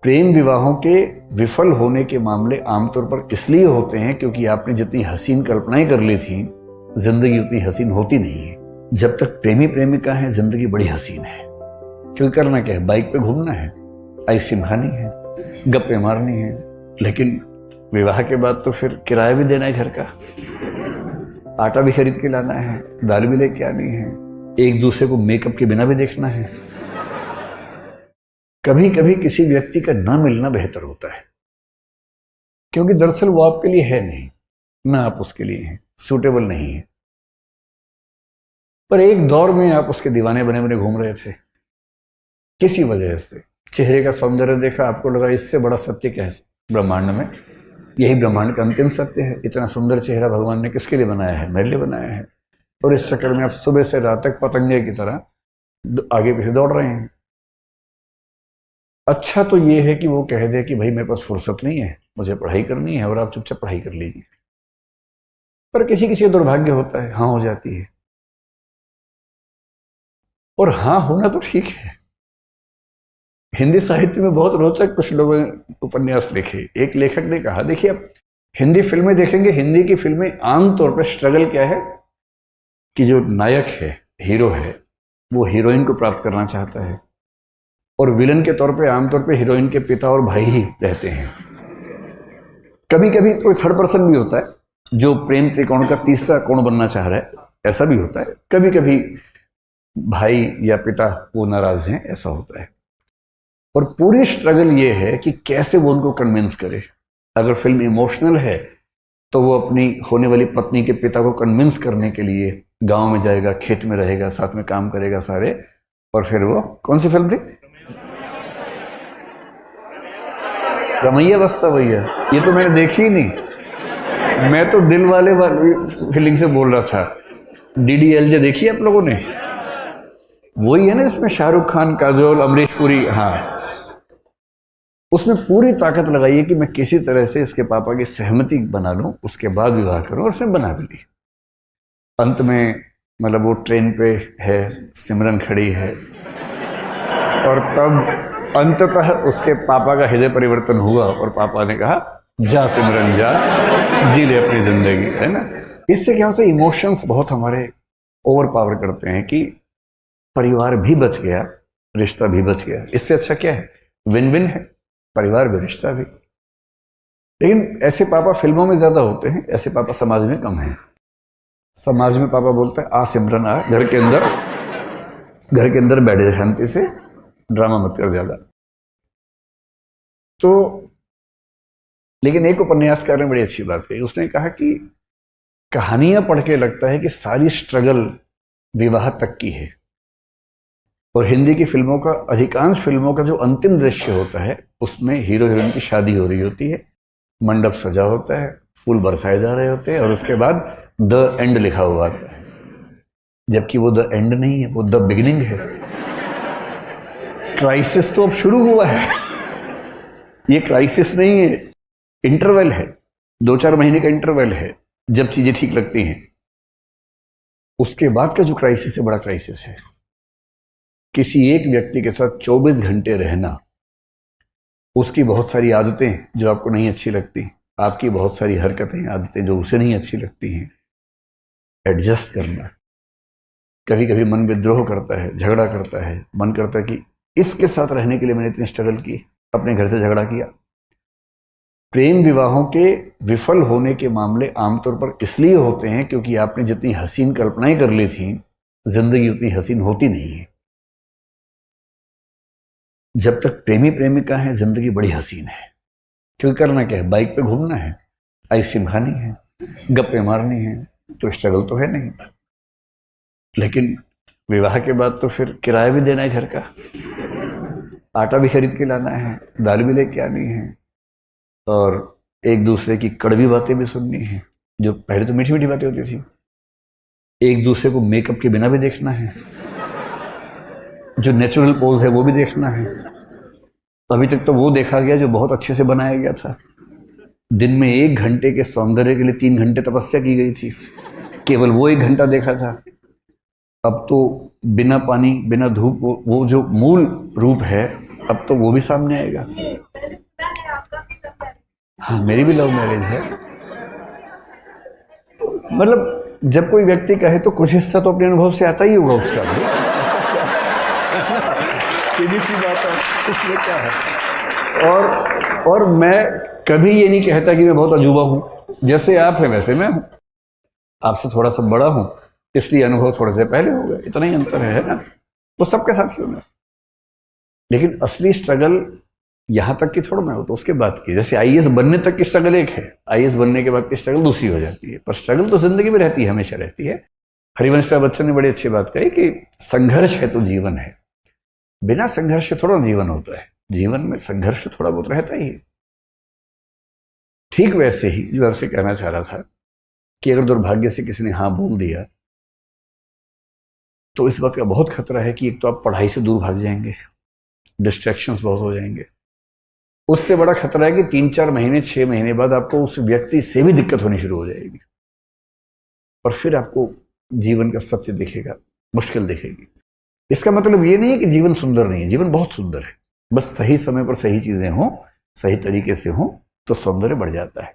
प्रेम विवाहों के विफल होने के मामले आमतौर पर इसलिए होते हैं क्योंकि आपने जितनी हसीन कल्पनाएं कर ली थी, जिंदगी उतनी हसीन होती नहीं है। जब तक प्रेमी प्रेमिका है, जिंदगी बड़ी हसीन है। क्यों करना क्या है? बाइक पे घूमना है, आइसक्रीम खानी है, गप्पे मारनी है। लेकिन विवाह के बाद तो फिर किराया भी देना है घर का, आटा भी खरीद के लाना है, दाल भी लेके आनी है, एक दूसरे को मेकअप के बिना भी देखना है। कभी कभी किसी व्यक्ति का ना मिलना बेहतर होता है, क्योंकि दरअसल वो आपके लिए है नहीं, ना आप उसके लिए हैं, सूटेबल नहीं है। पर एक दौर में आप उसके दीवाने बने बने घूम रहे थे। किसी वजह से चेहरे का सौंदर्य देखा, आपको लगा इससे बड़ा सत्य क्या है ब्रह्मांड में, यही ब्रह्मांड का अंतिम सत्य है। इतना सुंदर चेहरा भगवान ने किसके लिए बनाया है? मेरे लिए बनाया है। और इस चक्कर में आप सुबह से रात तक पतंगे की तरह आगे पीछे दौड़ रहे हैं। अच्छा तो ये है कि वो कह दे कि भाई मेरे पास फुर्सत नहीं है, मुझे पढ़ाई करनी है, और आप चुपचाप पढ़ाई कर लीजिए। पर किसी किसी का दुर्भाग्य होता है, हाँ हो जाती है। और हाँ होना तो ठीक है। हिंदी साहित्य में बहुत रोचक कुछ लोगों ने उपन्यास लिखे। एक लेखक ने कहा, देखिए आप हिंदी फिल्में देखेंगे, हिंदी की फिल्में आमतौर पर स्ट्रगल क्या है कि जो नायक है, हीरो है, वो हीरोइन को प्राप्त करना चाहता है, और विलन के तौर पे आमतौर पे हीरोइन के पिता और भाई ही रहते हैं। कभी कभी कोई थर्ड पर्सन भी होता है जो प्रेम त्रिकोण का तीसरा कोण बनना चाह रहा है, ऐसा भी होता है। कभी कभी भाई या पिता वो नाराज हैं, ऐसा होता है। और पूरी स्ट्रगल ये है कि कैसे वो उनको कन्विंस करे। अगर फिल्म इमोशनल है तो वो अपनी होने वाली पत्नी के पिता को कन्विंस करने के लिए गांव में जाएगा, खेत में रहेगा, साथ में काम करेगा सारे। और फिर वो कौन सी फिल्म थी? रमैया बस्ता भैया। ये तो मैंने देखी ही नहीं, मैं तो दिल वाले फीलिंग से बोल रहा था। DDLJ देखी आप लोगों ने? वही है ना, इसमें शाहरुख खान, काजोल, अमरीश पुरी। हाँ, उसमें पूरी ताकत लगाई है कि मैं किसी तरह से इसके पापा की सहमति बना लूं, उसके बाद विवाह करूं, और उसने बना भी ली। अंत में मतलब वो ट्रेन पे है, सिमरन खड़ी है, और तब अंततः उसके पापा का हृदय परिवर्तन हुआ और पापा ने कहा, जा सिमरन जा, जी ले अपनी जिंदगी, है ना। इससे क्या होता है, इमोशंस बहुत हमारे ओवर पावर करते हैं कि परिवार भी बच गया, रिश्ता भी बच गया। इससे अच्छा क्या है? विन विन है, परिवार भी रिश्ता भी। लेकिन ऐसे पापा फिल्मों में ज्यादा होते हैं, ऐसे पापा समाज में कम हैं। समाज में पापा बोलते हैं, आ सिमरन आ, घर के अंदर बैठ जा शांति से, ड्रामा मत कर ज्यादा। तो लेकिन एक उपन्यासकार ने बड़ी अच्छी बात कही। उसने कहा कि कहानियां पढ़ के लगता है कि सारी स्ट्रगल विवाह तक की है, और हिंदी की फिल्मों का, अधिकांश फिल्मों का जो अंतिम दृश्य होता है उसमें हीरो हीरोइन की शादी हो रही होती है, मंडप सजा होता है, फूल बरसाए जा रहे होते हैं, और उसके बाद द एंड लिखा हुआ आता है। जबकि वो द एंड नहीं है, वो द बिगिनिंग है। क्राइसिस तो अब शुरू हुआ है। ये क्राइसिस नहीं है, इंटरवल है, 2-4 महीने का इंटरवल है जब चीजें ठीक लगती हैं। उसके बाद का जो क्राइसिस है, बड़ा क्राइसिस है। किसी एक व्यक्ति के साथ 24 घंटे रहना, उसकी बहुत सारी आदतें जो आपको नहीं अच्छी लगती, आपकी बहुत सारी हरकतें, आदतें जो उसे नहीं अच्छी लगती हैं, एडजस्ट करना। कभी कभी मन विद्रोह करता है, झगड़ा करता है, मन करता है कि इसके साथ रहने के लिए मैंने इतनी स्ट्रगल की, अपने घर से झगड़ा किया। प्रेम विवाहों के विफल होने के मामले आमतौर पर इसलिए होते हैं क्योंकि आपने जितनी हसीन कल्पनाएं कर ली थी, जिंदगी उतनी हसीन होती नहीं है। जब तक प्रेमी प्रेमिका है, जिंदगी बड़ी हसीन है। क्यों करना क्या है? बाइक पे घूमना है, आइसक्रीम खानी है, गप्पे मारनी है, तो स्ट्रगल तो है नहीं। लेकिन विवाह के बाद तो फिर किराया भी देना है घर का, आटा भी खरीद के लाना है, दाल भी लेके आनी है, और एक दूसरे की कड़वी बातें भी सुननी है, जो पहले तो मीठी मीठी बातें होती थी। एक दूसरे को मेकअप के बिना भी देखना है, जो नेचुरल पोज है वो भी देखना है। अभी तक तो वो देखा गया जो बहुत अच्छे से बनाया गया था। दिन में 1 घंटे के सौंदर्य के लिए 3 घंटे तपस्या की गई थी, केवल वो 1 घंटा देखा था। अब तो बिना पानी, बिना धूप, वो जो मूल रूप है, अब तो वो भी सामने आएगा। हाँ, मेरी भी लव मैरिज है। मतलब जब कोई व्यक्ति कहे तो कुछ हिस्सा तो अपने अनुभव से आता ही होगा उसका भी। सीधी सी बात है, इसमें क्या है। और मैं कभी ये नहीं कहता कि मैं बहुत अजूबा हूं। जैसे आप हैं वैसे मैं हूं, आपसे थोड़ा सा बड़ा हूं, इसलिए अनुभव थोड़े से पहले हो गए, इतना ही अंतर है ना। तो सबके साथ ही होना। लेकिन असली स्ट्रगल यहां तक की थोड़ा ना हो, तो उसके बाद की, जैसे आईएएस बनने तक की स्ट्रगल एक है, आईएएस बनने के बाद की स्ट्रगल दूसरी हो जाती है। पर स्ट्रगल तो जिंदगी में रहती है, हमेशा रहती है। हरिवंश राय बच्चन ने बड़ी अच्छी बात कही कि संघर्ष है तो जीवन है। बिना संघर्ष के थोड़ा जीवन होता है, जीवन में संघर्ष थोड़ा बहुत रहता ही है। ठीक वैसे ही जो आपसे कहना चाह रहा था कि अगर दुर्भाग्य से किसी ने हाँ बोल दिया तो इस बात का बहुत खतरा है कि एक तो आप पढ़ाई से दूर भाग जाएंगे, डिस्ट्रैक्शंस बहुत हो जाएंगे। उससे बड़ा खतरा है कि 3-4 महीने 6 महीने बाद आपको उस व्यक्ति से भी दिक्कत होनी शुरू हो जाएगी और फिर आपको जीवन का सत्य दिखेगा, मुश्किल दिखेगी। इसका मतलब ये नहीं है कि जीवन सुंदर नहीं है, जीवन बहुत सुंदर है। बस सही समय पर सही चीजें हों, सही तरीके से हों तो सौंदर्य बढ़ जाता है।